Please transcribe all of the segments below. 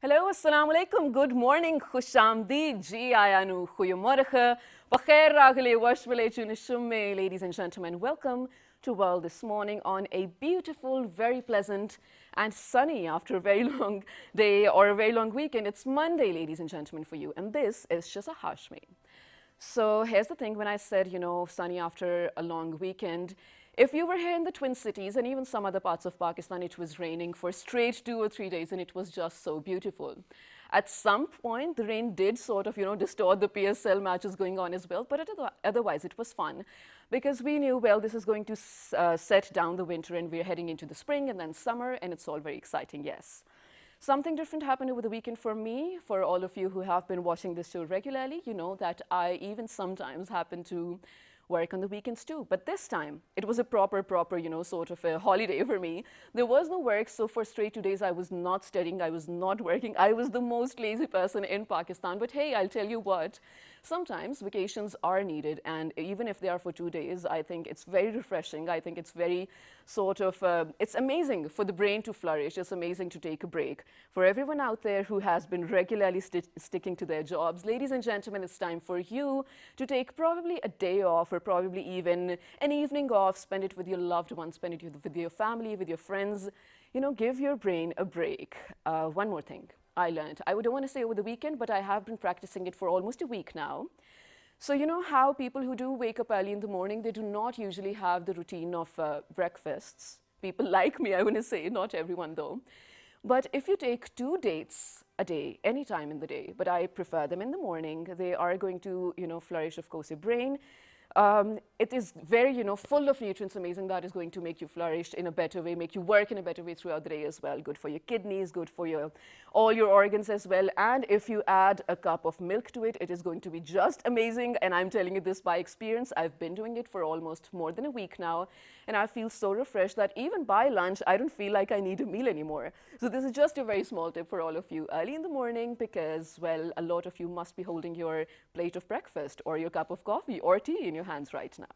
Hello, assalamu alaikum. Good morning. Khushamdeed. Ji ayanu. Goedemorgen. Bakhair ragale washwale chunishumme. Ladies and gentlemen, welcome to World this morning on a beautiful, very pleasant and sunny after a very long day or a very long weekend. It's Monday, ladies and gentlemen, for you. And this is Shaza Hashmi. So here's the thing, when I said, sunny after a long weekend, if you were here in the Twin Cities and even some other parts of Pakistan, it was raining for straight 2 or 3 days and it was just so beautiful. At some point, the rain did sort of, distort the PSL matches going on as well, but otherwise it was fun because we knew, well, this is going to set down the winter and we're heading into the spring and then summer and it's all very exciting, yes. Something different happened over the weekend for me. For all of you who have been watching this show regularly, you know that I even sometimes happen to work on the weekends too. But this time, it was a proper, sort of a holiday for me. There was no work, so for straight 2 days, I was not studying, I was not working. I was the most lazy person in Pakistan. But hey, I'll tell you what, sometimes vacations are needed. And even if they are for 2 days, I think it's very refreshing. I think it's very it's amazing for the brain to flourish. It's amazing to take a break. For everyone out there who has been regularly sticking to their jobs, ladies and gentlemen, it's time for you to take probably a day off or probably even an evening off, spend it with your loved ones, spend it with your family, with your friends. Give your brain a break. One more thing I learned. I don't want to say over the weekend, but I have been practicing it for almost a week now. So you know how people who do wake up early in the morning, they do not usually have the routine of breakfasts. People like me, I want to say, not everyone though. But if you take 2 dates a day, any time in the day, but I prefer them in the morning, they are going to, flourish, of course, your brain. It is very, full of nutrients, amazing. That is going to make you flourish in a better way, make you work in a better way throughout the day as well. Good for your kidneys, good for all your organs as well. And if you add a cup of milk to it, it is going to be just amazing. And I'm telling you this by experience. I've been doing it for almost more than a week now. And I feel so refreshed that even by lunch, I don't feel like I need a meal anymore. So this is just a very small tip for all of you early in the morning because, well, a lot of you must be holding your plate of breakfast or your cup of coffee or tea in your hands right now.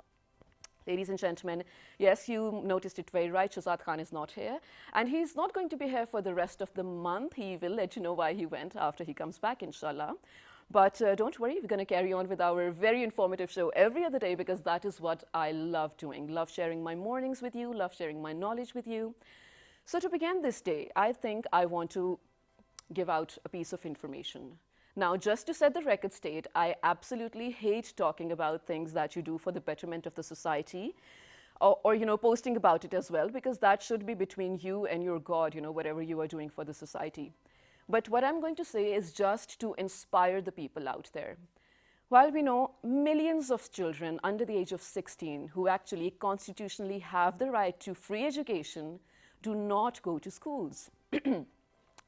Ladies and gentlemen, yes, you noticed it very right. Shazad Khan is not here. And he's not going to be here for the rest of the month. He will let you know why he went after he comes back, inshallah. But don't worry, we're going to carry on with our very informative show every other day because that is what I love doing. Love sharing my mornings with you, love sharing my knowledge with you. So to begin this day, I think I want to give out a piece of information. Now, just to set the record straight, I absolutely hate talking about things that you do for the betterment of the society or posting about it as well, because that should be between you and your God, whatever you are doing for the society. But what I'm going to say is just to inspire the people out there. While we know millions of children under the age of 16 who actually constitutionally have the right to free education do not go to schools.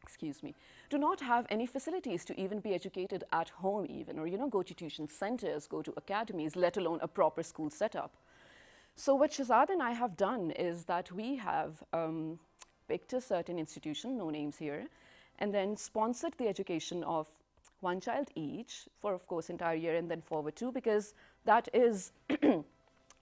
Excuse me, do not have any facilities to even be educated at home even, or go to tuition centers, go to academies, let alone a proper school setup. So what Shazad and I have done is that we have picked a certain institution, no names here, and then sponsored the education of one child each for, of course, entire year and then forward too, because that is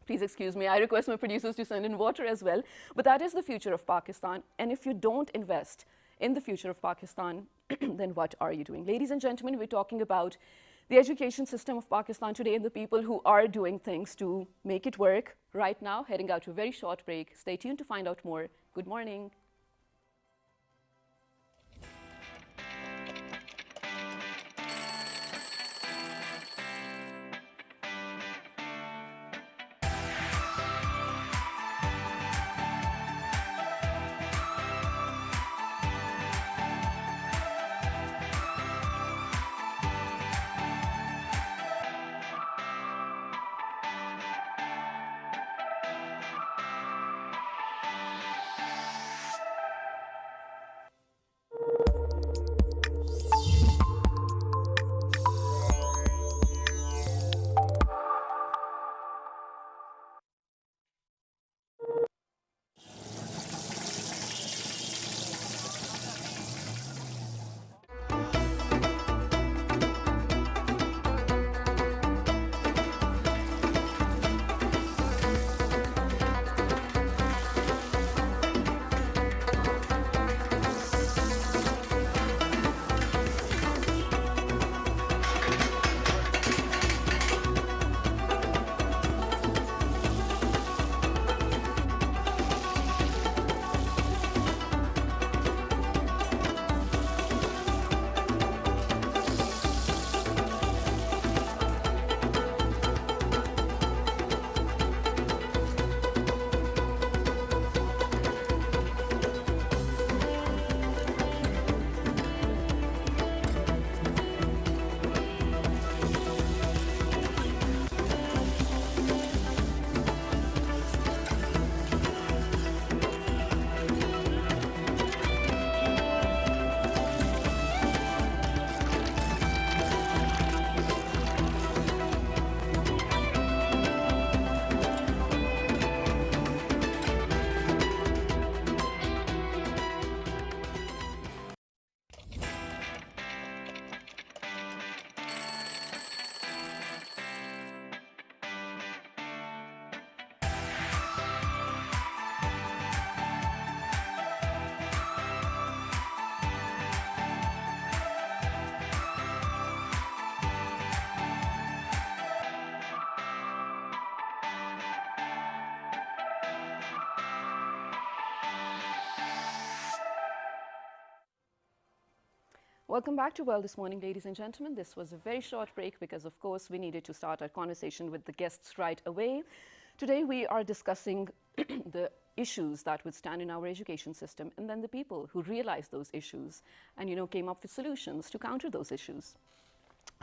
please excuse me, I request my producers to send in water as well, but that is the future of Pakistan. And if you don't invest in the future of Pakistan, then what are you doing? Ladies and gentlemen, we're talking about the education system of Pakistan today and the people who are doing things to make it work right now. Heading out to a very short break. Stay tuned to find out more. Good morning. Welcome back to Well This Morning, ladies and gentlemen. This was a very short break because, of course, we needed to start our conversation with the guests right away. Today, we are discussing the issues that would stand in our education system and then the people who realized those issues and, came up with solutions to counter those issues.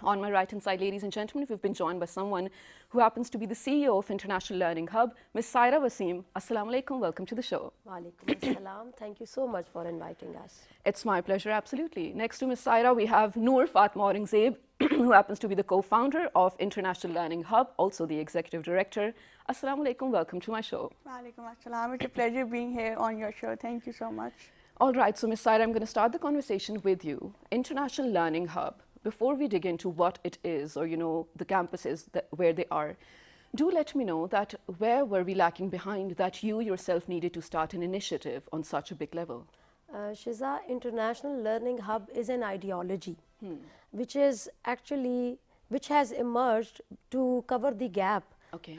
On my right-hand side, ladies and gentlemen, we've been joined by someone who happens to be the CEO of International Learning Hub, Ms. Saira Wasim. Assalamu alaikum. Welcome to the show. Walaikum assalam. Thank you so much for inviting us. It's my pleasure, absolutely. Next to Ms. Saira, we have Noor Fatma Aurangzeb, who happens to be the co-founder of International Learning Hub, also the executive director. Assalamu alaikum. Welcome to my show. Walaikum assalam. It's a pleasure being here on your show. Thank you so much. All right, so Ms. Saira, I'm going to start the conversation with you. International Learning Hub. Before we dig into what it is or, the campuses where they are, do let me know that where were we lacking behind that you yourself needed to start an initiative on such a big level? Shiza, International Learning Hub is an ideology which has emerged to cover the gap. Okay.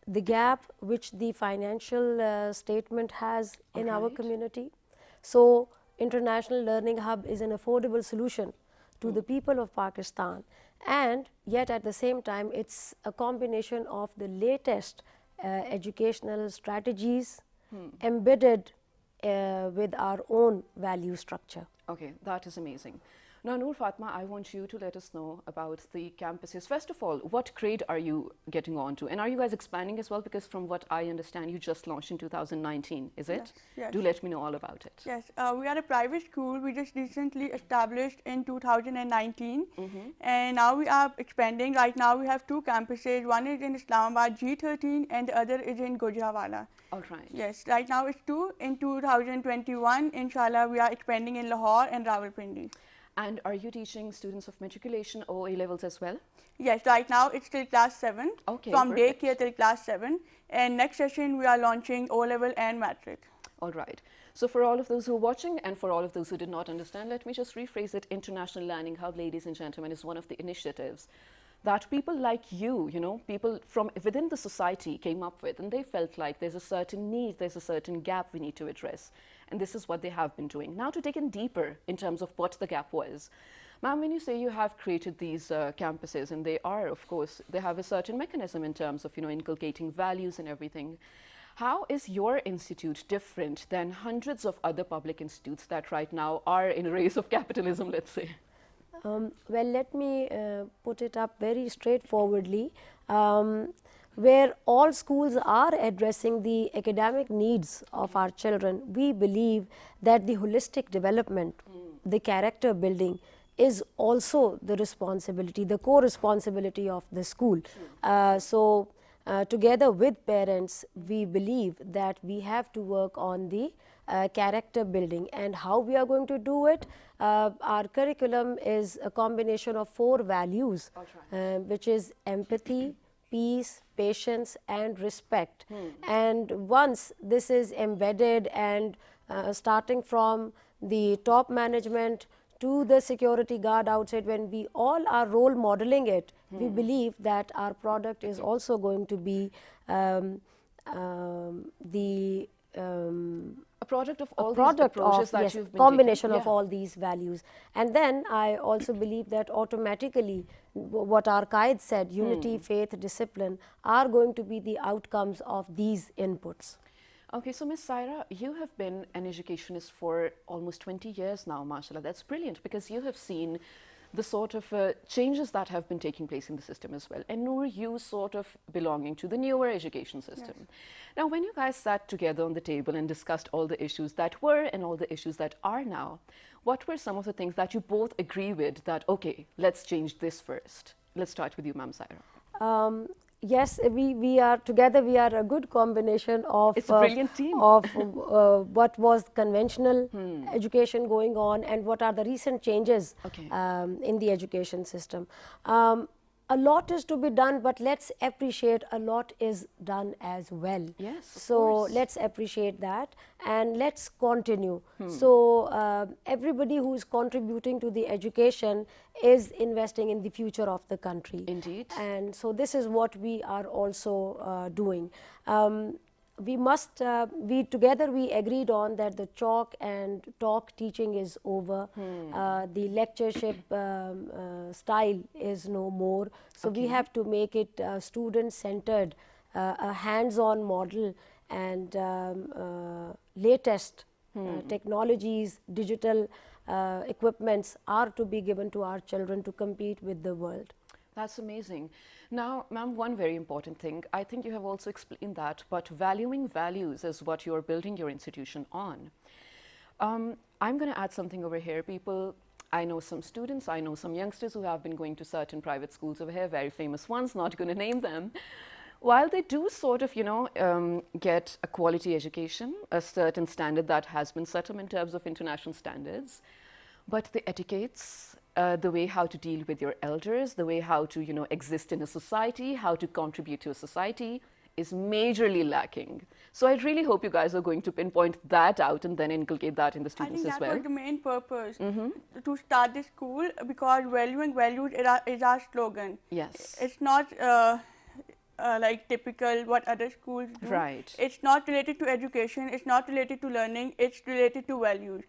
The gap which the financial statement has in our community. So, International Learning Hub is an affordable solution to the people of Pakistan, and yet at the same time it's a combination of the latest educational strategies embedded with our own value structure. Okay, that is amazing. Now, Noor Fatma, I want you to let us know about the campuses. First of all, what grade are you getting on to? And are you guys expanding as well? Because from what I understand, you just launched in 2019, is it? Yes. Do let me know all about it. Yes, we are a private school. We just recently established in 2019. And now we are expanding. Right now we have two campuses. One is in Islamabad, G13, and the other is in Gujranwala. All right. Yes, right now it's two. In 2021, inshallah, we are expanding in Lahore and Rawalpindi. And are you teaching students of matriculation or A levels as well? Yes, right now it's till class 7. Okay, from perfect. daycare till class 7. And next session we are launching O level and matric. All right. So for all of those who are watching and for all of those who did not understand, let me just rephrase it. International Learning Hub, ladies and gentlemen, is one of the initiatives that people like you, people from within the society came up with, and they felt like there's a certain need, there's a certain gap we need to address. And this is what they have been doing. Now to dig in deeper in terms of what the gap was. Ma'am, when you say you have created these campuses, and they are, of course, they have a certain mechanism in terms of, inculcating values and everything. How is your institute different than hundreds of other public institutes that right now are in a race of capitalism, let's say? Well, let me put it up very straightforwardly. Where all schools are addressing the academic needs of our children, we believe that the holistic development, the character building is also the responsibility, the co-responsibility of the school. So, together with parents, we believe that we have to work on the character building, and how we are going to do it. Our curriculum is a combination of 4 values, which is empathy, peace, patience and respect. And once this is embedded and starting from the top management to the security guard outside, when we all are role modeling it, we believe that our product is also going to be a product of all these approaches that you've been combination taking. of all these values. And then I also believe that automatically what our Qaid said, unity, faith, discipline, are going to be the outcomes of these inputs. Okay, so Ms. Saira, you have been an educationist for almost 20 years now, mashallah. That's brilliant, because you have seen the sort of changes that have been taking place in the system as well. And Noor, you sort of belonging to the newer education system. Yes. Now, when you guys sat together on the table and discussed all the issues that were and all the issues that are now, what were some of the things that you both agree with that, okay, let's change this first? Let's start with you, Ma'am Saira. Yes, we are together. We are a good combination of it's a brilliant team of what was conventional education going on and what are the recent changes in the education system. A lot is to be done, but let's appreciate a lot is done as well. Yes, so let's appreciate that and let's continue. So everybody who is contributing to the education is investing in the future of the country. Indeed. And so this is what we are also doing. we must, we together we agreed on that the chalk and talk teaching is over. The lectureship style is no more. So we have to make it student centered, a hands-on model, and latest technologies, digital equipments are to be given to our children to compete with the world. That's amazing. Now, ma'am, one very important thing, I think you have also explained that, but valuing values is what you're building your institution on. I'm going to add something over here. People, I know some students, I know some youngsters who have been going to certain private schools over here, very famous ones, not going to name them. While they do sort of, get a quality education, a certain standard that has been set up in terms of international standards, but the etiquettes, the way how to deal with your elders, the way how to, exist in a society, how to contribute to a society is majorly lacking. So I really hope you guys are going to pinpoint that out and then inculcate that in the I students think as that well. was the main purpose to start this school, because valuing values is our slogan. Yes. It's not like typical what other schools do. Right. It's not related to education, it's not related to learning, it's related to values.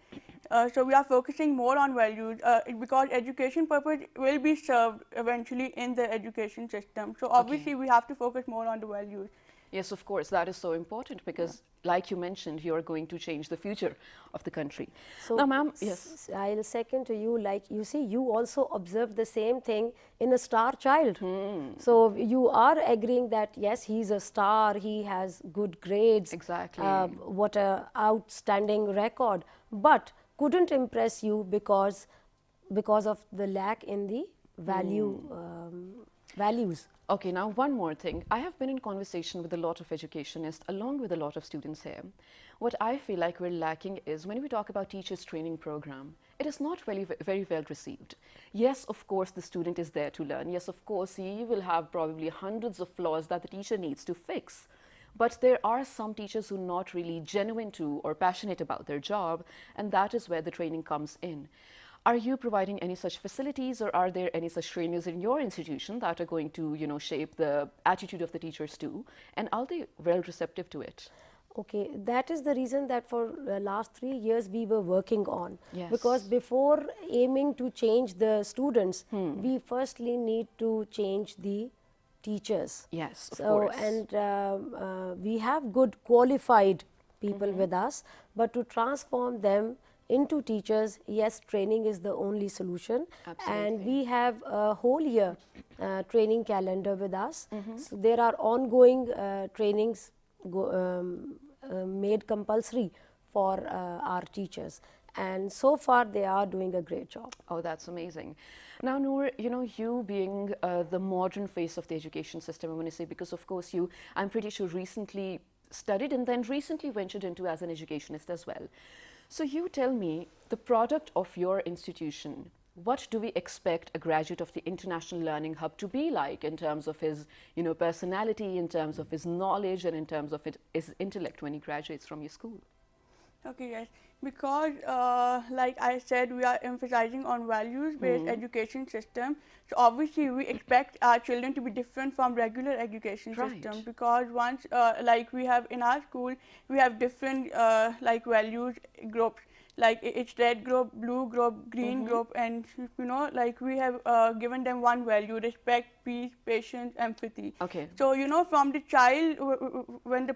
So we are focusing more on values because education purpose will be served eventually in the education system. So obviously we have to focus more on the values. Yes, of course, that is so important because, like you mentioned, you're going to change the future of the country. So now, ma'am, yes. I'll second to you, like you see, you also observe the same thing in a star child. So you are agreeing that yes, he's a star, he has good grades. Exactly. What a outstanding record, but couldn't impress you because of the lack in the values. Okay, now one more thing. I have been in conversation with a lot of educationists along with a lot of students here. What I feel like we're lacking is when we talk about teachers training program, it is not very, very well received. Yes, of course, the student is there to learn. Yes, of course, he will have probably hundreds of flaws that the teacher needs to fix. But there are some teachers who are not really genuine to or passionate about their job, and that is where the training comes in. Are you providing any such facilities, or are there any such trainers in your institution that are going to, shape the attitude of the teachers too? And are they well receptive to it? Okay, that is the reason that for the last 3 years we were working on. Yes. Because before aiming to change the students, we firstly need to change the teachers. Yes, of So, course. and we have good qualified people with us, but to transform them into teachers, yes, training is the only solution. Absolutely. And we have a whole year training calendar with us. So there are ongoing trainings made compulsory for our teachers. And so far they are doing a great job. Oh, that's amazing. Now, Noor, you being the modern face of the education system, I want to say, because of course I'm pretty sure recently studied and then recently ventured into as an educationist as well. So you tell me, the product of your institution, what do we expect a graduate of the International Learning Hub to be like in terms of his, personality, in terms of his knowledge, and in terms of his intellect when he graduates from your school? Okay, yes, because like I said, we are emphasizing on values-based education system. So obviously, we expect our children to be different from regular education system, because once, like we have in our school, we have different like values groups. Like it's red group, blue group, green group, and like we have given them one value: respect, peace, patience, empathy. Okay. So from the child, when the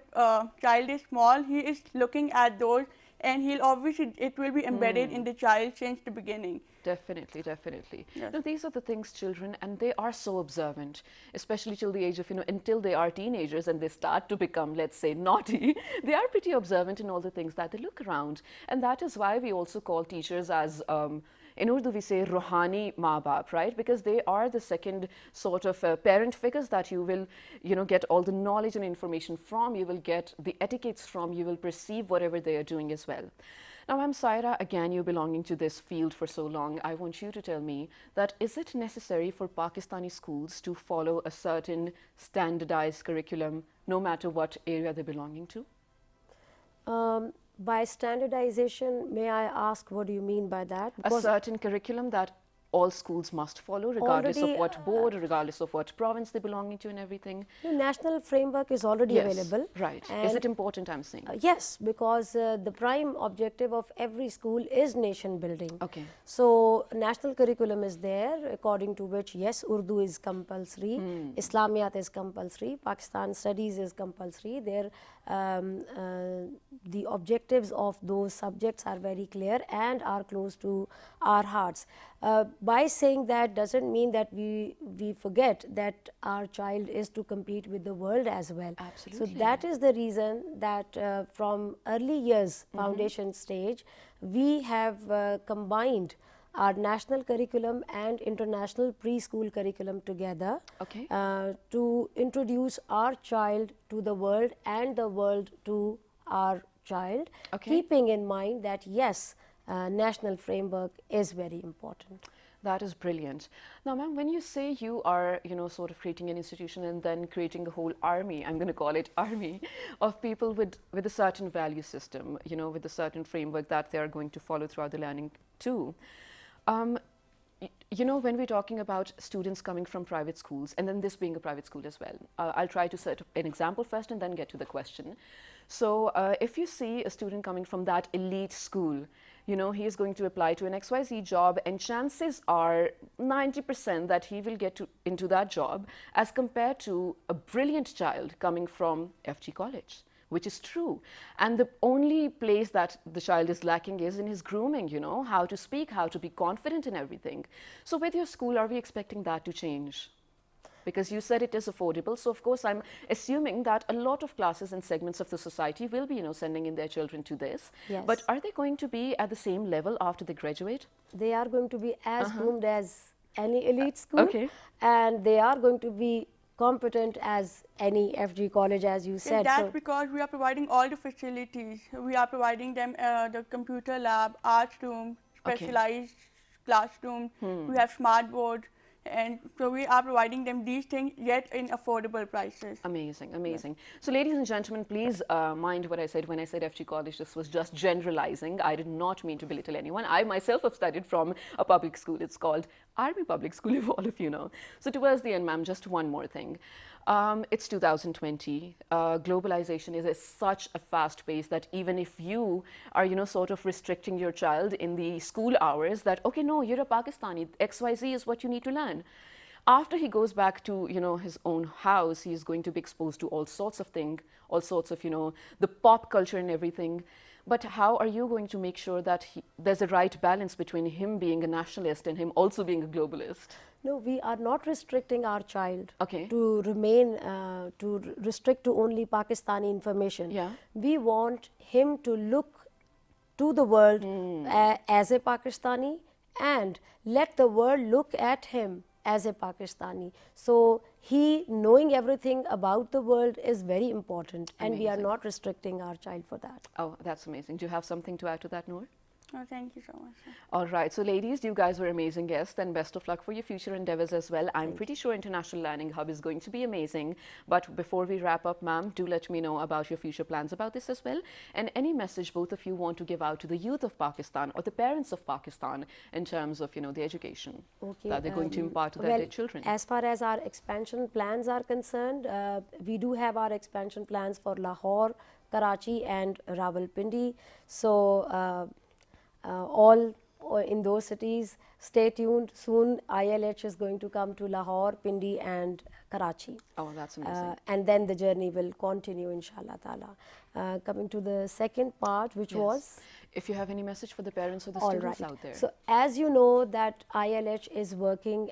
child is small, he is looking at those, and it will be embedded in the child since the beginning. Definitely, definitely. Yes. Now, these are the things children, and they are so observant, especially till the age of, until they are teenagers and they start to become, let's say, naughty. They are pretty observant in all the things that they look around. And that is why we also call teachers as, in Urdu we say, Rohani Maa-Baap, right? Because they are the second sort of parent figures that you will, get all the knowledge and information from, you will get the etiquettes from, you will perceive whatever they are doing as well. Now, Ma'am Saira, again, you belonging to this field for so long, I want you to tell me that is it necessary for Pakistani schools to follow a certain standardized curriculum no matter what area they're belonging to? By standardization, may I ask what do you mean by that? A certain curriculum that all schools must follow, regardless of Already, what board, regardless of what province they belong to and everything? the national framework is already Yes, available. right. Is And it important, I'm saying? yes, because the prime objective of every school is nation building. Okay. So, national curriculum is there, according to which, yes, Urdu is compulsory, Islamiyat is compulsory, Pakistan studies is compulsory. The objectives of those subjects are very clear and are close to our hearts. By saying that doesn't mean that we forget that our child is to compete with the world as well. Absolutely. So that is the reason that from early years foundation stage, we have combined our national curriculum and international preschool curriculum together, Okay. to introduce our child to the world and the world to our child, Okay. keeping in mind that yes, national framework is very important. That is brilliant. Now, ma'am, when you say you are, sort of creating an institution and then creating a whole army, I'm going to call it army, of people with a certain value system, with a certain framework that they are going to follow throughout the learning too. When we're talking about students coming from private schools, and then this being a private school as well, I'll try to set an example first and then get to the question. So if you see a student coming from that elite school, he is going to apply to an XYZ job, and chances are 90% that he will get into that job as compared to a brilliant child coming from FG College, which is true. And the only place that the child is lacking is in his grooming, how to speak, how to be confident in everything. So with your school, are we expecting that to change? Because you said it is affordable, so of course I'm assuming that a lot of classes and segments of the society will be, sending in their children to this. Yes. But are they going to be at the same level after they graduate? They are going to be as groomed as any elite school, Okay. and they are going to be competent as any FG college, as you said. That's because we are providing all the facilities. We are providing them the computer lab, arts room, specialized classroom. We have smart boards. And so we are providing them these things, yet in affordable prices. Amazing, amazing. So ladies and gentlemen, please mind what I said when I said FG College. This was just generalizing. I did not mean to belittle anyone. I myself have studied from a public school. It's called Army Public School, if all of you know. So towards the end, ma'am, just one more thing. It's 2020. Globalization is at such a fast pace that even if you are, sort of restricting your child in the school hours, that, okay, no, you're a Pakistani, XYZ is what you need to learn. After he goes back to, his own house, he's going to be exposed to all sorts of things, all sorts of, the pop culture and everything. But how are you going to make sure that there's a right balance between him being a nationalist and him also being a globalist? No, we are not restricting our child Okay. to remain, to restrict to only Pakistani information. Yeah. We want him to look to the world as a Pakistani, and let the world look at him as a Pakistani. So he knowing everything about the world is very important, and we are Amazing. not restricting our child for that. Oh, that's amazing. Do you have something to add to that, Noor? Oh, thank you so much. All right. So, ladies, you guys were amazing guests, and best of luck for your future endeavors as well. I'm pretty sure International Learning Hub is going to be amazing. But before we wrap up, ma'am, do let me know about your future plans about this as well, and any message both of you want to give out to the youth of Pakistan or the parents of Pakistan in terms of, the education that they're going to impart to their children. As far as our expansion plans are concerned, we do have our expansion plans for Lahore, Karachi, and Rawalpindi. So all in those cities, stay tuned. Soon ILH is going to come to Lahore, Pindi, and Karachi. Oh, that's amazing. And then the journey will continue, inshallah ta'ala. Coming to the second part, which was? If you have any message for the parents or the All students right. out there. So as you know that ILH is working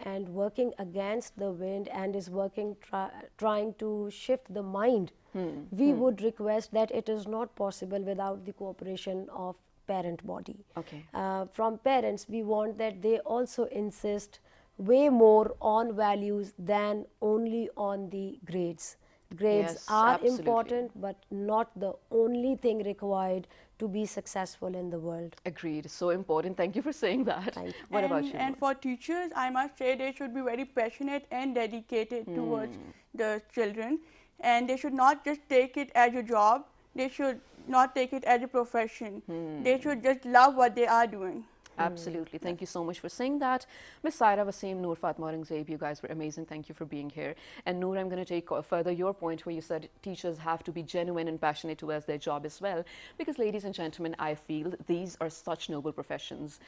against the wind and is working trying to shift the mind, we would request that it is not possible without the cooperation of parent body. Okay. From parents, we want that they also insist way more on values than only on the grades. Grades Yes, are absolutely. important, but not the only thing required to be successful in the world. Agreed. So important. Thank you for saying that. Thank you. What about you? And for teachers, I must say they should be very passionate and dedicated towards the children, and they should not just take it as a job. They should not take it as a profession. They should just love what they are doing. Absolutely. Thank you so much for saying that. Miss Saira Wasim, Noor, Fatma Aurangzeb, you guys were amazing. Thank you for being here. And Noor, I'm going to take further your point where you said teachers have to be genuine and passionate towards their job as well. Because, ladies and gentlemen, I feel these are such noble professions.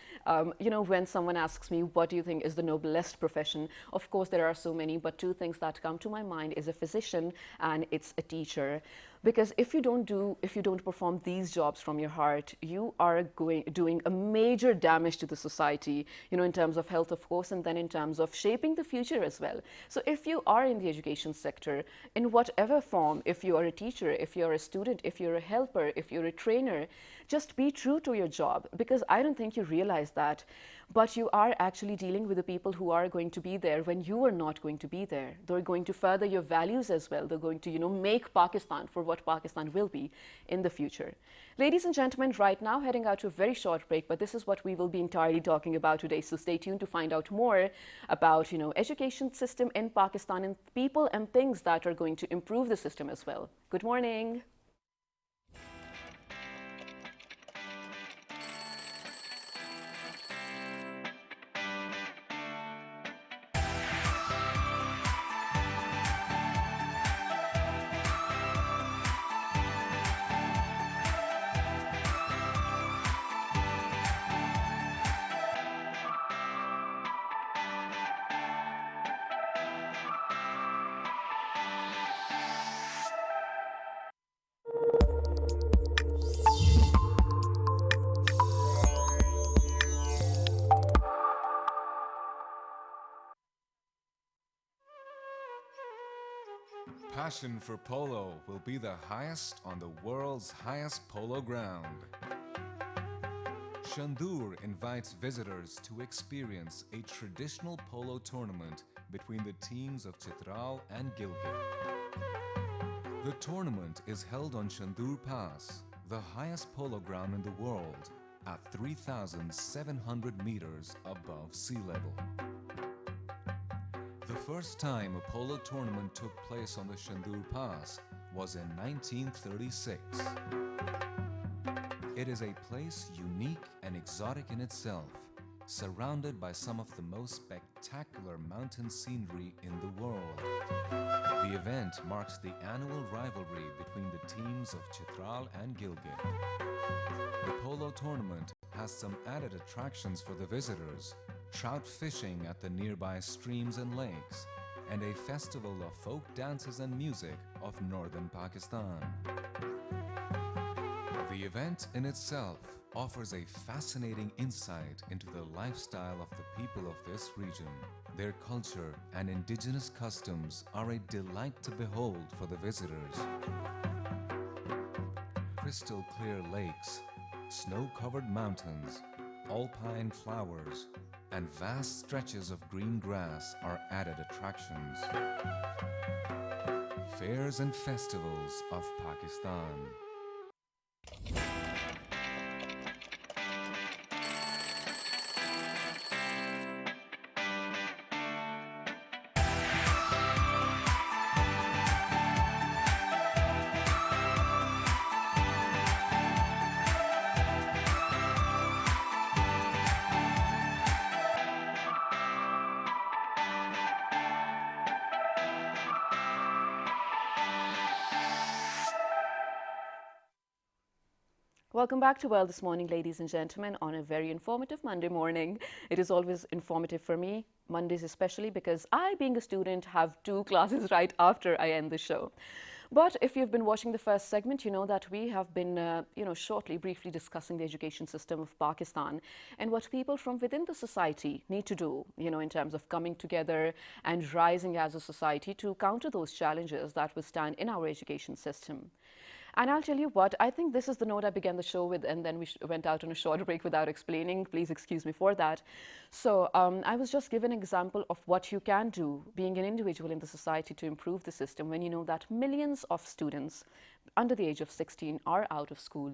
You know, when someone asks me, what do you think is the noblest profession? Of course, there are so many, but two things that come to my mind is a physician and it's a teacher. Because if you don't perform these jobs from your heart, you are doing a major damage to the society, you know, in terms of health, of course, and then in terms of shaping the future as well. So if you are in the education sector, in whatever form, if you are a teacher, if you're a student, if you're a helper, if you're a trainer, just be true to your job, because I don't think you realize that. But you are actually dealing with the people who are going to be there when you are not going to be there. They're going to further your values as well. They're going to, you know, make Pakistan for what Pakistan will be in the future. Ladies and gentlemen, right now heading out to a very short break, but this is what we will be entirely talking about today. So stay tuned to find out more about, you know, education system in Pakistan and people and things that are going to improve the system as well. Good morning. Passion for polo will be the highest on the world's highest polo ground. Shandur invites visitors to experience a traditional polo tournament between the teams of Chitral and Gilgit. The tournament is held on Shandur Pass, the highest polo ground in the world, at 3,700 meters above sea level. The first time a polo tournament took place on the Shandur Pass was in 1936. It is a place unique and exotic in itself, surrounded by some of the most spectacular mountain scenery in the world. The event marks the annual rivalry between the teams of Chitral and Gilgit. The polo tournament has some added attractions for the visitors: trout fishing at the nearby streams and lakes, and a festival of folk dances and music of northern Pakistan. The event in itself offers a fascinating insight into the lifestyle of the people of this region. Their culture and indigenous customs are a delight to behold for the visitors. Crystal clear lakes, snow-covered mountains, alpine flowers, and vast stretches of green grass are added attractions. Fairs and festivals of Pakistan. Welcome back to World This Morning, ladies and gentlemen, on a very informative Monday morning. It is always informative for me, Mondays especially, because I, being a student, have 2 classes right after I end the show. But if you've been watching the first segment, you know that we have been, shortly, briefly discussing the education system of Pakistan and what people from within the society need to do, you know, in terms of coming together and rising as a society to counter those challenges that will stand in our education system. And I'll tell you what, I think this is the note I began the show with, and then we went out on a short break without explaining. Please excuse me for that. So I was just given an example of what you can do, being an individual in the society, to improve the system when you know that millions of students under the age of 16 are out of school.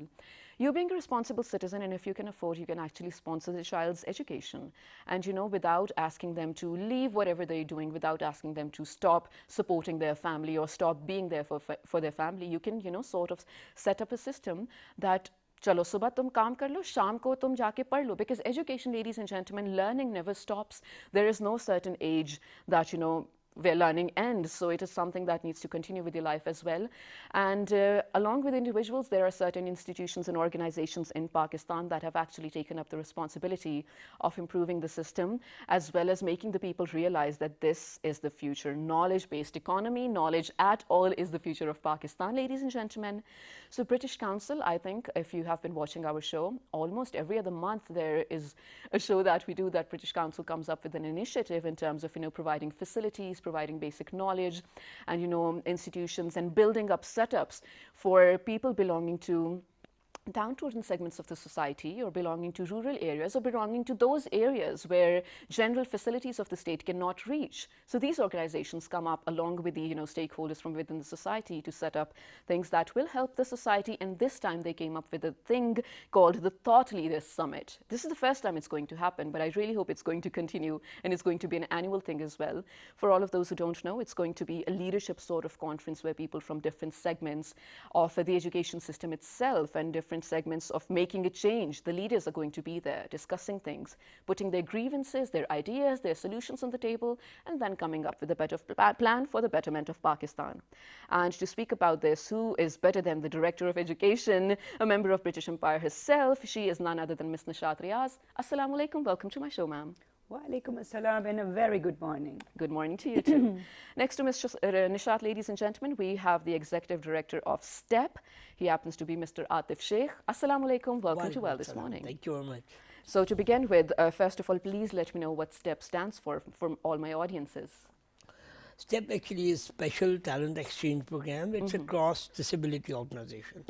You being a responsible citizen, and if you can afford, you can actually sponsor the child's education. And, you know, without asking them to leave whatever they're doing, without asking them to stop supporting their family or stop being there for their family, you can, you know, sort of set up a system that चलो सुबह तुम काम कर लो, शाम को तुम जाके पढ़ लो. Because education, ladies and gentlemen, learning never stops. There is no certain age that, where learning ends. So it is something that needs to continue with your life as well. And along with individuals, there are certain institutions and organizations in Pakistan that have actually taken up the responsibility of improving the system, as well as making the people realize that this is the future. Knowledge-based economy, knowledge at all is the future of Pakistan, ladies and gentlemen. So British Council, I think, if you have been watching our show, almost every other month there is a show that we do that British Council comes up with an initiative in terms of, providing facilities, providing basic knowledge and, institutions and building up setups for people belonging to downtrodden segments of the society or belonging to rural areas or belonging to those areas where general facilities of the state cannot reach. So these organizations come up along with the stakeholders from within the society to set up things that will help the society, and this time they came up with a thing called the Thought Leaders Summit. This is the first time it's going to happen, but I really hope it's going to continue and it's going to be an annual thing as well. For all of those who don't know, it's going to be a leadership sort of conference where people from different segments of the education system itself and different segments of making a change, the leaders are going to be there discussing things, putting their grievances, their ideas, their solutions on the table, and then coming up with a better plan for the betterment of Pakistan. And to speak about this, who is better than the Director of Education, a member of British Empire herself? She is none other than Miss Nishat Riaz. Assalamu alaikum, welcome to my show, ma'am. Wa alaikum assalam and a very good morning. Good morning to you too. Next to Ms. Nishat, ladies and gentlemen, we have the Executive Director of STEP. He happens to be Mr. Atif Sheikh. Assalamu alaikum, welcome to Well this morning. Thank you very much. So to begin with, first of all, please let me know what STEP stands for all my audiences. STEP actually is Special Talent Exchange Program. It's a cross-disability organization.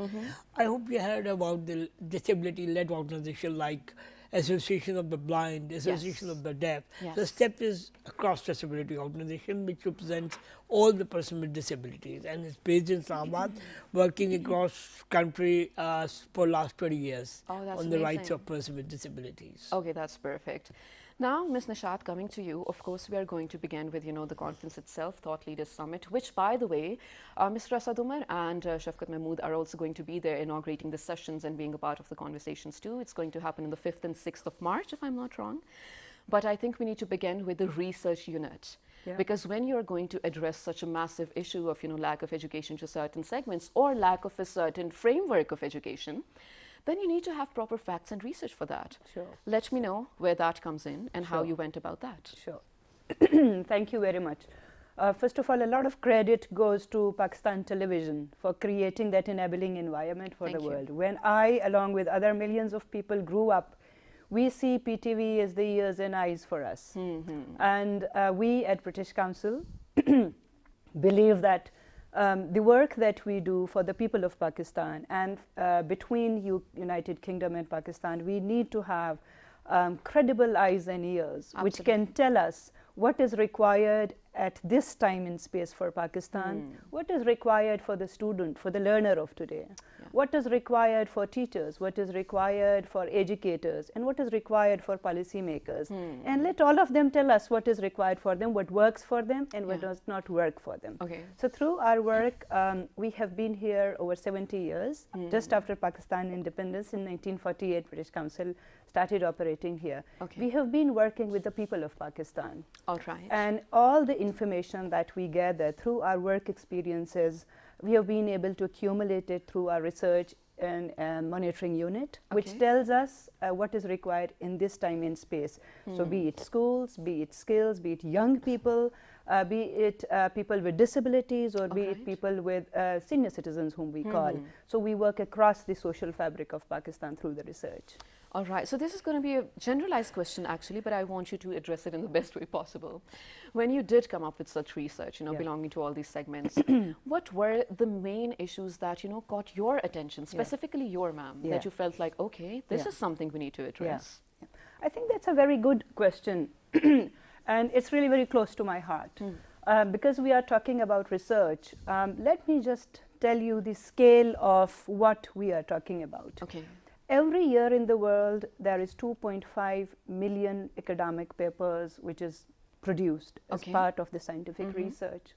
I hope you heard about the disability-led organization like Association of the Blind, Association of the Deaf. Yes. So STEP is a cross-disability organization which represents all the persons with disabilities, and it's based in Islamabad, working across country for last 20 years on the rights of persons with disabilities. Okay, that's perfect. Now, Ms. Nishat, coming to you, of course, we are going to begin with, the conference itself, Thought Leaders Summit, which, by the way, Mr. Asad Umar and Shafqat Mahmood are also going to be there inaugurating the sessions and being a part of the conversations too. It's going to happen on the 5th and 6th of March, if I'm not wrong. But I think we need to begin with the research unit. Yeah. Because when you're going to address such a massive issue of, lack of education to certain segments or lack of a certain framework of education, then you need to have proper facts and research for that. Sure. Let me know where that comes in and how you went about that. Sure. Thank you very much. First of all, a lot of credit goes to Pakistan Television for creating that enabling environment for the world. When I, along with other millions of people, grew up, we see PTV as the ears and eyes for us. And we at British Council believe that the work that we do for the people of Pakistan and between United Kingdom and Pakistan, we need to have credible eyes and ears, which can tell us what is required at this time and space for Pakistan, what is required for the student, for the learner of today, what is required for teachers, what is required for educators, and what is required for policymakers. And let all of them tell us what is required for them, what works for them, and what does not work for them. Okay. So through our work, we have been here over 70 years. Just after Pakistan independence in 1948, British Council started operating here. Okay. We have been working with the people of Pakistan. All right. And all the information that we gather through our work experiences, we have been able to accumulate it through our research and monitoring unit, which tells us what is required in this time and space. So be it schools, be it skills, be it young people, be it people with disabilities, or be it people with senior citizens whom we call. So we work across the social fabric of Pakistan through the research. All right, so this is going to be a generalized question actually, but I want you to address it in the best way possible. When you did come up with such research, belonging to all these segments, what were the main issues that, caught your attention, specifically your ma'am, that you felt like, okay, this is something we need to address? I think that's a very good question. And it's really very close to my heart. Because we are talking about research, let me just tell you the scale of what we are talking about. Okay. Every year in the world, there is 2.5 million academic papers which is produced as part of the scientific research.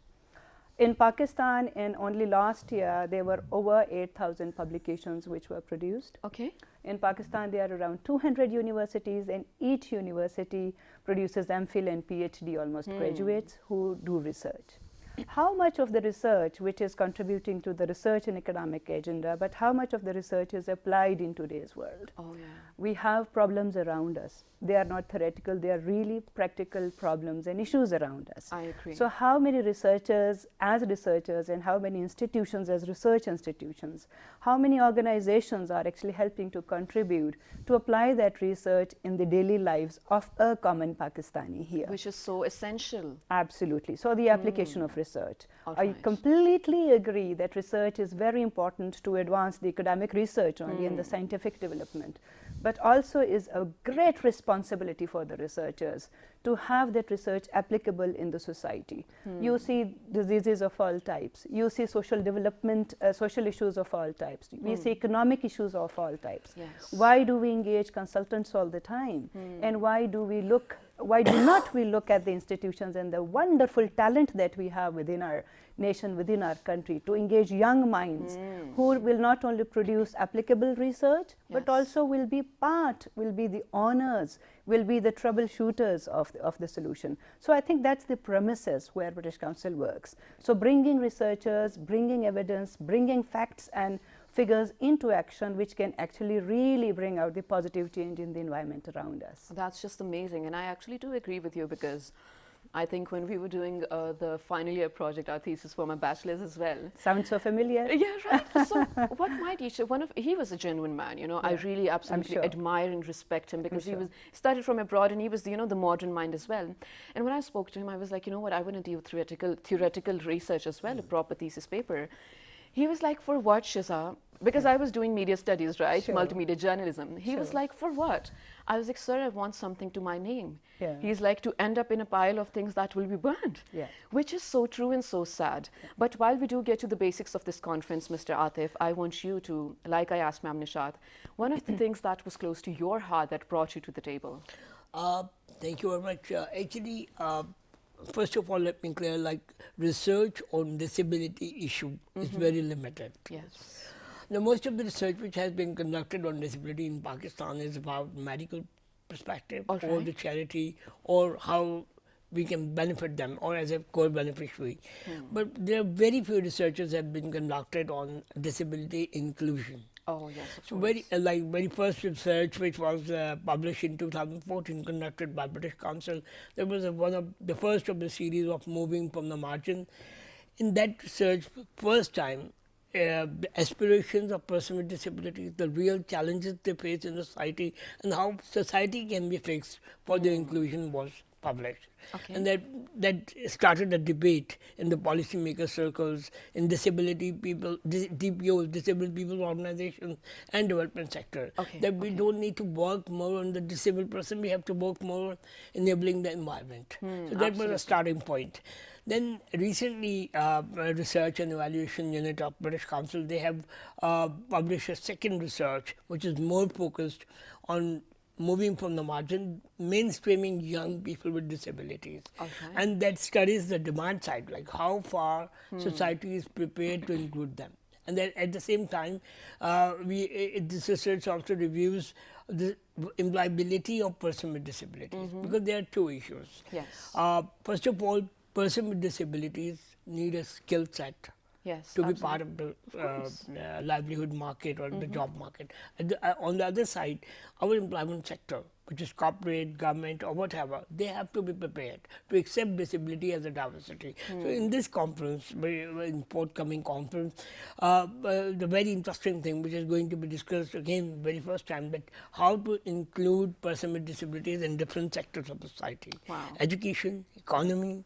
In Pakistan, in only last year, there were over 8,000 publications which were produced. Okay. In Pakistan, there are around 200 universities, and each university produces MPhil and PhD almost graduates who do research. How much of the research which is contributing to the research and academic agenda, but how much of the research is applied in today's world? Oh, yeah. We have problems around us. They are not theoretical, they are really practical problems and issues around us. I agree. So how many researchers as researchers and how many institutions as research institutions, how many organizations are actually helping to contribute to apply that research in the daily lives of a common Pakistani here? Which is so essential. Absolutely. So the application of research. All I right. completely agree that research is very important to advance the academic research only and the scientific development, but also is a great responsibility for the researchers to have that research applicable in the society. You see diseases of all types. You see social development, social issues of all types. We see economic issues of all types. Yes. Why do we engage consultants all the time? And why do not we look at the institutions and the wonderful talent that we have within our nation, within our country, to engage young minds who will not only produce applicable research, but also will be the owners, will be the troubleshooters of the solution. So I think that's the premises where British Council works. So bringing researchers, bringing evidence, bringing facts and figures into action, which can actually really bring out the positive change in the environment around us. That's just amazing. And I actually do agree with you, because I think when we were doing the final year project, our thesis for my bachelor's as well. Sounds so familiar? Yeah, right. So what my teacher, he was a genuine man, you know. I really absolutely sure. admire and respect him, because he studied from abroad, and he was, the modern mind as well. And when I spoke to him, I was like, you know what, I want to do theoretical research as well, a proper thesis paper. He was like, for what, Shiza? Because I was doing media studies, right? Sure. Multimedia journalism. He was like, for what? I was like, sir, I want something to my name. Yeah. He's like, to end up in a pile of things that will be burned. Yeah. Which is so true and so sad. But while we do get to the basics of this conference, Mr. Atif, I want you to, like I asked Ma'am Nishat, one of the things that was close to your heart that brought you to the table. Thank you very much. Actually, first of all, let me clear, like, research on disability issue is very limited. Yes. Now, most of the research which has been conducted on disability in Pakistan is about medical perspective or the charity or how we can benefit them or as a core beneficiary. But there are very few researches have been conducted on disability inclusion. Oh, yes, of So course. very first research which was published in 2014, conducted by British Council, that was one of the first of the series of Moving from the Margin. In that research, first time, the aspirations of persons with disabilities, the real challenges they face in society, and how society can be fixed for their inclusion was published. Okay. And that started a debate in the policymaker circles, in disability people, DPOs, disabled people organizations, and development sector. Okay. That we don't need to work more on the disabled person, we have to work more on enabling the environment. So that was a starting point. Then recently, Research and Evaluation Unit of British Council, they have published a second research which is more focused on moving from the margin, mainstreaming young people with disabilities. And that studies the demand side, like how far society is prepared to include them. And then at the same time, this research also reviews the employability of persons with disabilities, because there are two issues. Yes. First of all, persons with disabilities need a skill set Yes, to be part of the livelihood market or the job market. On the other side, our employment sector, which is corporate, government or whatever, they have to be prepared to accept disability as a diversity. So in this conference, in forthcoming conference, the very interesting thing which is going to be discussed again very first time, that how to include persons with disabilities in different sectors of society. Wow. Education, economy,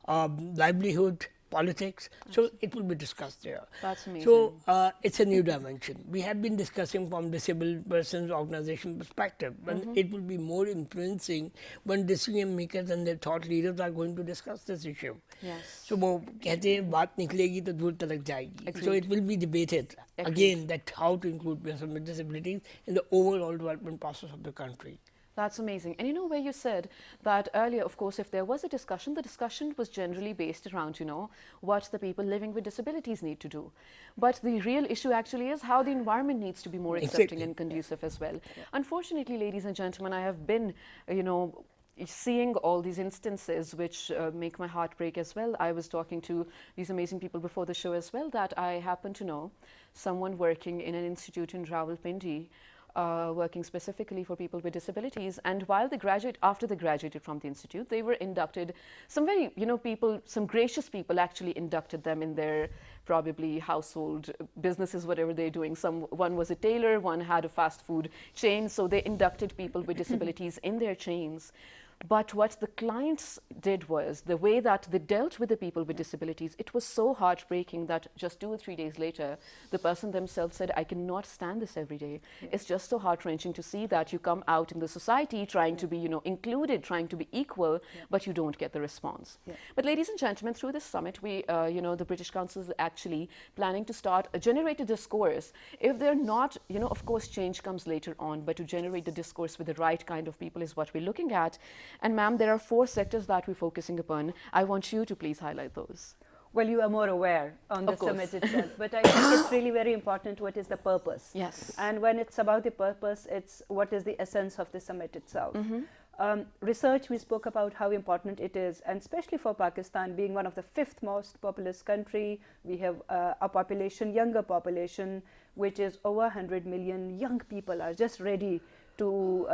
livelihood, politics. So it will be discussed there. That's amazing. So it's a new dimension. We have been discussing from disabled persons organization perspective, but it will be more influencing when decision makers and their thought leaders are going to discuss this issue. Yes. So वो कहते हैं बात निकलेगी तो दूर तक जाएगी. So it will be debated again that how to include persons with disabilities in the overall development process of the country. That's amazing. And you know, where you said that earlier, of course, if there was a discussion, the discussion was generally based around, you know, what the people living with disabilities need to do. But the real issue actually is how the environment needs to be more accepting Exactly. and conducive as well. Unfortunately, ladies and gentlemen, I have been, you know, seeing all these instances which make my heart break as well. I was talking to these amazing people before the show as well, that I happen to know someone working in an institute in Rawalpindi, working specifically for people with disabilities. And while after they graduated from the institute, they were inducted. Some very, you know, people, some gracious people actually inducted them in their probably household businesses, whatever they're doing. One was a tailor, one had a fast food chain, so they inducted people with disabilities in their chains. But what the clients did was, the way that they dealt with the people with disabilities, it was so heartbreaking that just 2 or 3 days later, the person themselves said, I cannot stand this every day. It's just so heart-wrenching to see that you come out in the society trying to be, you know, included, trying to be equal, but you don't get the response. But ladies and gentlemen, through this summit, we, you know, the British Council is actually planning to start a generated discourse. If they're not, you know, of course, change comes later on, but to generate the discourse with the right kind of people is what we're looking at. And ma'am, there are 4 sectors that we're focusing upon. I want you to please highlight those. Well, you are more aware on the Of course. summit itself, but I think it's really very important what is the purpose. Yes. And when it's about the purpose, it's what is the essence of the summit itself. Research, we spoke about how important it is, and especially for Pakistan being one of the 5th most populous country, we have a population, younger population, which is over 100 million young people are just ready to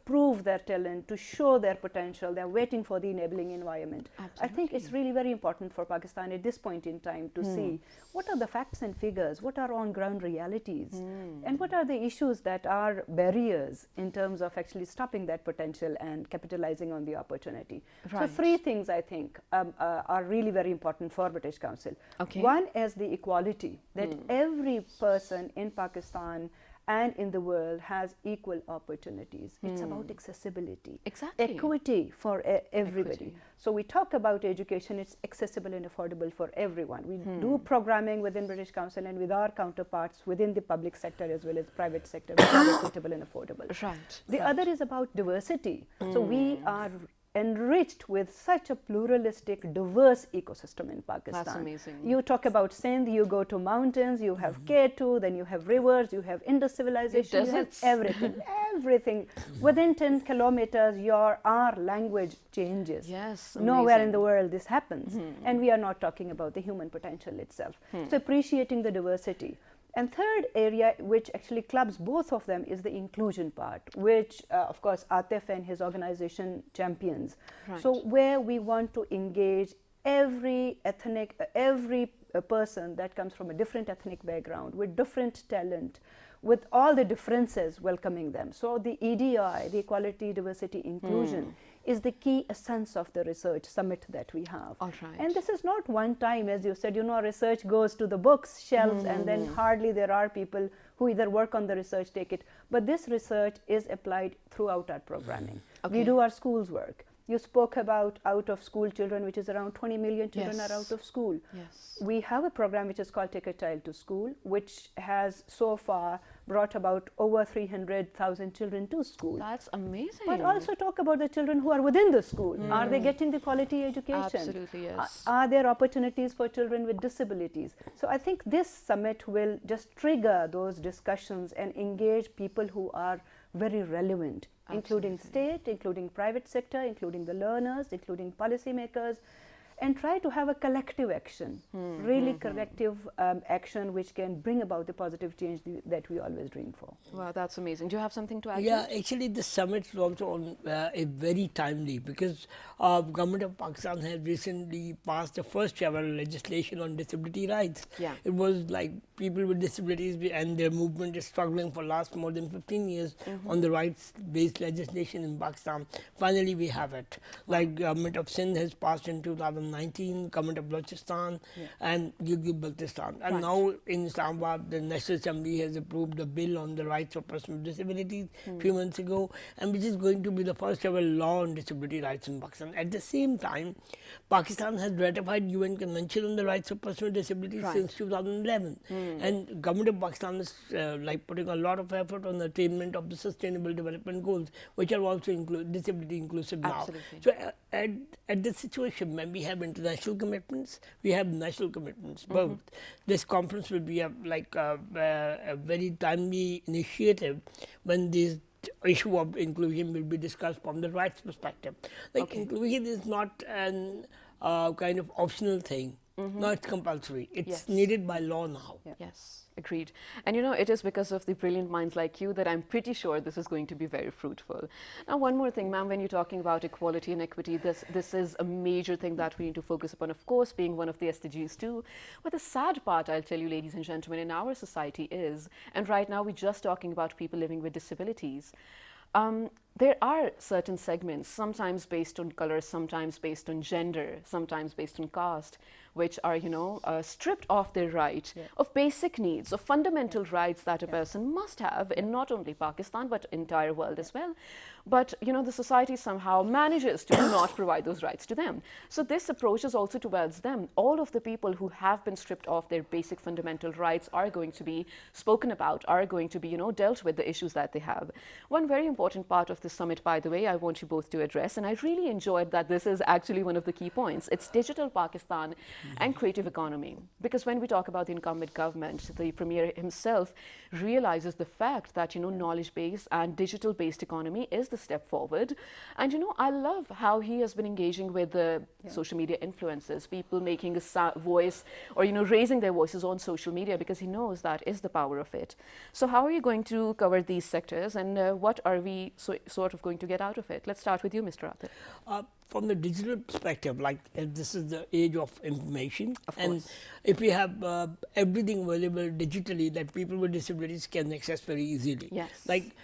prove their talent, to show their potential. They're waiting for the enabling environment. I think it's really very important for Pakistan at this point in time to see what are the facts and figures, what are on-ground realities, and what are the issues that are barriers in terms of actually stopping that potential and capitalizing on the opportunity. So 3 things I think are really very important for British Council. Okay. One is the equality, that every person in Pakistan and in the world has equal opportunities. It's about accessibility, equity for everybody. So we talk about education, it's accessible and affordable for everyone. We do programming within British Council and with our counterparts within the public sector as well as private sector, which are equitable and affordable. The other is about diversity. So we are enriched with such a pluralistic, diverse ecosystem in Pakistan. That's amazing. You talk about Sindh, you go to mountains, you have K2, then you have rivers, you have Indus civilization, you have everything, everything. Within 10 kilometers, our language changes. Yes, nowhere in amazing. the world this happens. And we are not talking about the human potential itself. So appreciating the diversity. And third area, which actually clubs both of them, is the inclusion part, which of course Atif and his organization champions. So where we want to engage every ethnic, every person that comes from a different ethnic background with different talent, with all the differences, welcoming them. So the EDI, the Equality, Diversity, Inclusion, is the key essence of the research summit that we have. And this is not one time, as you said, you know, research goes to the books shelves and then hardly there are people who either work on the research, take it. But this research is applied throughout our programming. We do our schools work. You spoke about out-of-school children, which is around 20 million children are out of school. We have a program which is called Take a Child to School, which has so far brought about over 300,000 children to school. That's amazing. But also talk about the children who are within the school. Are they getting the quality education? Absolutely, yes. Are there opportunities for children with disabilities? So I think this summit will just trigger those discussions and engage people who are very relevant, including state, including private sector, including the learners, including policymakers, and try to have a collective action, really collective action which can bring about the positive change that we always dream for. Wow, that's amazing. Do you have something to add? Yeah, actually the summit is also on a very timely, because government of Pakistan has recently passed the first ever legislation on disability rights. It was like people with disabilities and their movement is struggling for last more than 15 years on the rights-based legislation in Pakistan. Finally we have it. Like government of Sindh has passed in 2019, government of Balochistan and Gilgit-Baltistan. And now in Islamabad, the National Assembly has approved a bill on the rights of persons with disabilities a few months ago, and which is going to be the first ever law on disability rights in Pakistan. At the same time, Pakistan has ratified UN Convention on the Rights of Persons with Disabilities since 2011. And government of Pakistan is like putting a lot of effort on the attainment of the sustainable development goals, which are also disability inclusive now. So at this situation, when we have international commitments, we have national commitments, both. This conference will be a very timely initiative when these issue of inclusion will be discussed from the rights perspective. Like inclusion is not an kind of optional thing. No, it's compulsory. It's needed by law now. Yes, agreed. And you know, it is because of the brilliant minds like you that I'm pretty sure this is going to be very fruitful. Now, one more thing, ma'am, when you're talking about equality and equity, this is a major thing that we need to focus upon, of course, being one of the SDGs too. But the sad part, I'll tell you, ladies and gentlemen, in our society is, and right now we're just talking about people living with disabilities, there are certain segments, sometimes based on color, sometimes based on gender, sometimes based on caste, which are, you know, stripped of their right of basic needs, of fundamental rights that a person must have in not only Pakistan, but entire world as well. But, you know, the society somehow manages to not provide those rights to them. So this approach is also towards them. All of the people who have been stripped of their basic fundamental rights are going to be spoken about, are going to be, you know, dealt with the issues that they have. One very important part of this summit, by the way, I want you both to address, and I really enjoyed that this is actually one of the key points. It's digital Pakistan and creative economy. Because when we talk about the incumbent government, the Premier himself realizes the fact that, you know, knowledge-based and digital-based economy is the step forward. And, you know, I love how he has been engaging with the social media influencers, people making a voice or, you know, raising their voices on social media, because he knows that is the power of it. So how are you going to cover these sectors, and what are we sort of going to get out of it? Let's start with you, Mr. Atif. From the digital perspective, like this is the age of information, and if we have everything available digitally that people with disabilities can access very easily. Yes. Like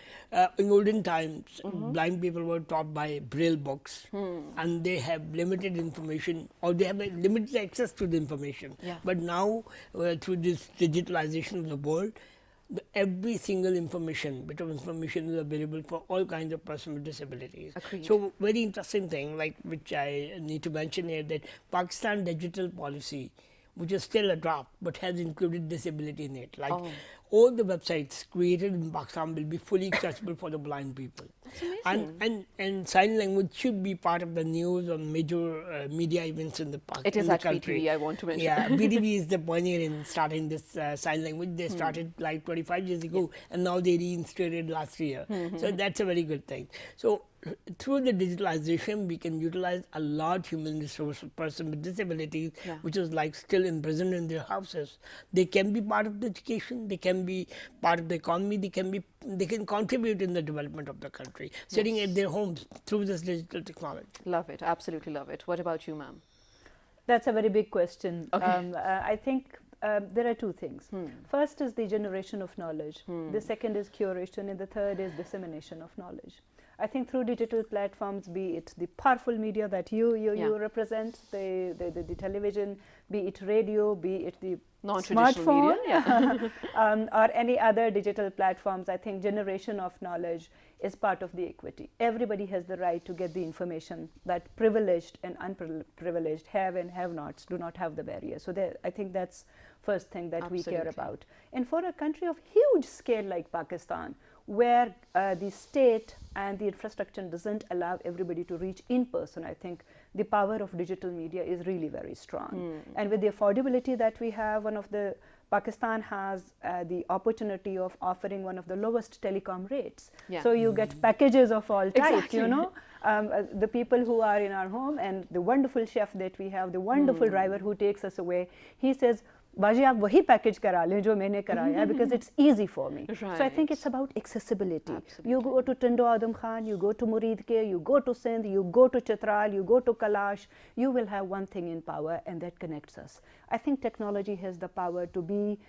in olden times, blind people were taught by braille books, and they have limited information, or they have limited access to the information. But now, through this digitalization of the world, every single bit of information is available for all kinds of persons with disabilities. Agreed. So very interesting thing, like which I need to mention here, that Pakistan digital policy, which is still a draft but has included disability in it. Like all the websites created in Pakistan will be fully accessible for the blind people. That's amazing. And sign language should be part of the news on major media events in the country. It is actually BTV, I want to mention. Yeah, BTV is the pioneer in starting this sign language. They started like 25 years ago, and now they reinstated last year. So that's a very good thing. So through the digitalization, we can utilize a large human resource person with disabilities, which is like still imprisoned in their houses. They can be part of the education, they can be part of the economy, they can contribute in the development of the country, sitting at their homes through this digital technology. Love it, absolutely love it. What about you, ma'am? That's a very big question. I think there are two things. First is the generation of knowledge. The second is curation, and the third is dissemination of knowledge. I think through digital platforms, be it the powerful media that you represent, the television, be it radio, be it the smartphone, or any other digital platforms, I think generation of knowledge is part of the equity. Everybody has the right to get the information that privileged and unprivileged, have and have-nots do not have the barrier. So I think that's first thing that we care about. And for a country of huge scale like Pakistan, where the state and the infrastructure doesn't allow everybody to reach in person, I think the power of digital media is really very strong. And with the affordability that we have, Pakistan has the opportunity of offering one of the lowest telecom rates. So you get packages of all types, you know. The people who are in our home, and the wonderful chef that we have, the wonderful driver who takes us away, he says, बाजी आप वही package करा लें जो मैंने कराया because it's easy for me. So I think it's about accessibility. You go to Tindo Adam Khan, you go to Murid Ke, you go to Sindh, you go to Chitral, you go to Kalash, you will have one thing in power, and that connects us. I think technology has the power to be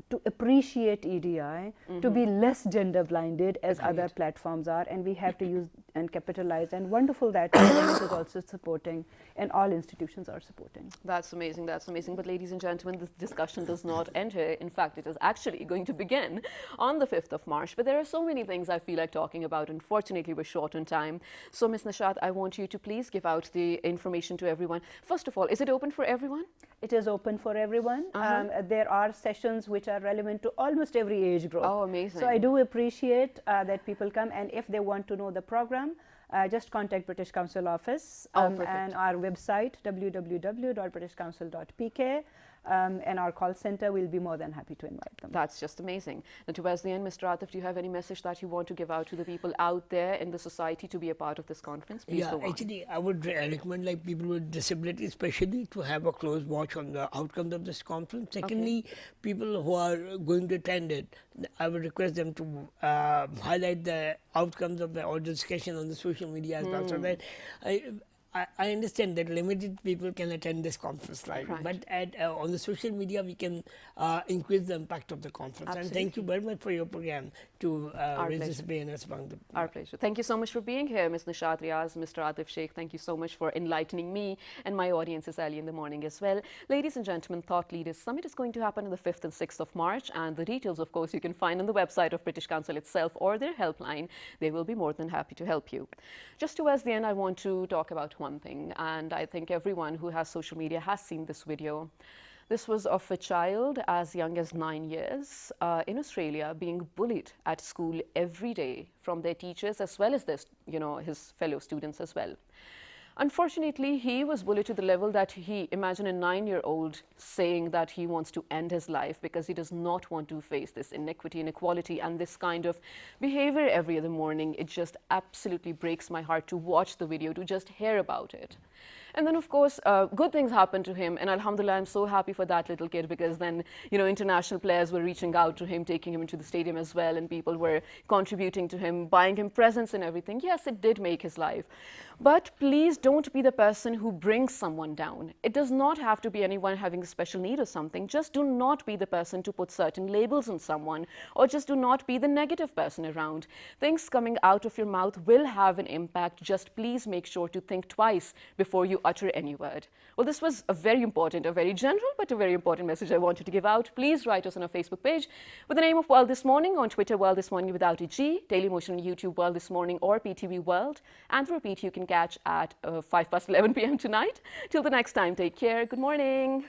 to appreciate EDI, to be less gender blinded as other platforms are, and we have to use and capitalize, and wonderful that government is also supporting and all institutions are supporting. That's amazing, that's amazing. But ladies and gentlemen, this discussion does not end here. In fact, it is actually going to begin on the 5th of March. But there are so many things I feel like talking about. Unfortunately, we're short on time. So Ms. Nishat, I want you to please give out the information to everyone. First of all, is it open for everyone? It is open for everyone. There are sessions sessions which are relevant to almost every age group. Oh, amazing. So I do appreciate that people come, and if they want to know the program, just contact British Council office and our website www.britishcouncil.pk, and our call center will be more than happy to invite them. That's just amazing. And towards the end, Mr. Atif, do you have any message that you want to give out to the people out there in the society to be a part of this conference? Please go on. Actually, I would recommend like people with disability especially to have a close watch on the outcomes of this conference. Secondly, people who are going to attend it, I would request them to highlight the outcomes of the or discussion on the social media as well, so that I understand that limited people can attend this conference live, but on the social media we can increase the impact of the conference. Absolutely. And thank you very much for your program to raise this awareness among the Our pleasure. Thank you so much for being here, Ms. Nishat Riaz, Mr. Atif Sheikh. Thank you so much for enlightening me and my audiences early in the morning as well. Ladies and gentlemen, Thought Leaders Summit is going to happen on the 5th and 6th of March, and the details, of course, you can find on the website of British Council itself or their helpline. They will be more than happy to help you. Just towards the end, I want to talk about one thing, and I think everyone who has social media has seen this video. This was of a child as young as 9 years in Australia being bullied at school every day from their teachers as well as their, his fellow students as well. Unfortunately, he was bullied to the level that imagine a 9-year-old saying that he wants to end his life because he does not want to face this inequity, inequality, and this kind of behavior every other morning. It just absolutely breaks my heart to watch the video, to just hear about it. And then, of course, good things happened to him. And alhamdulillah, I'm so happy for that little kid, because then, international players were reaching out to him, taking him into the stadium as well. And people were contributing to him, buying him presents and everything. Yes, it did make his life. But please don't be the person who brings someone down. It does not have to be anyone having a special need or something. Just do not be the person to put certain labels on someone, or just do not be the negative person around. Things coming out of your mouth will have an impact. Just please make sure to think twice before you utter any word. Well, this was a very important, a very general, but a very important message I wanted to give out. Please write us on our Facebook page with the name of World This Morning, on Twitter World This Morning without a G, Daily Motion on YouTube World This Morning or PTV World, and the repeat you can catch at 11 p.m. tonight. Till the next time, take care. Good morning.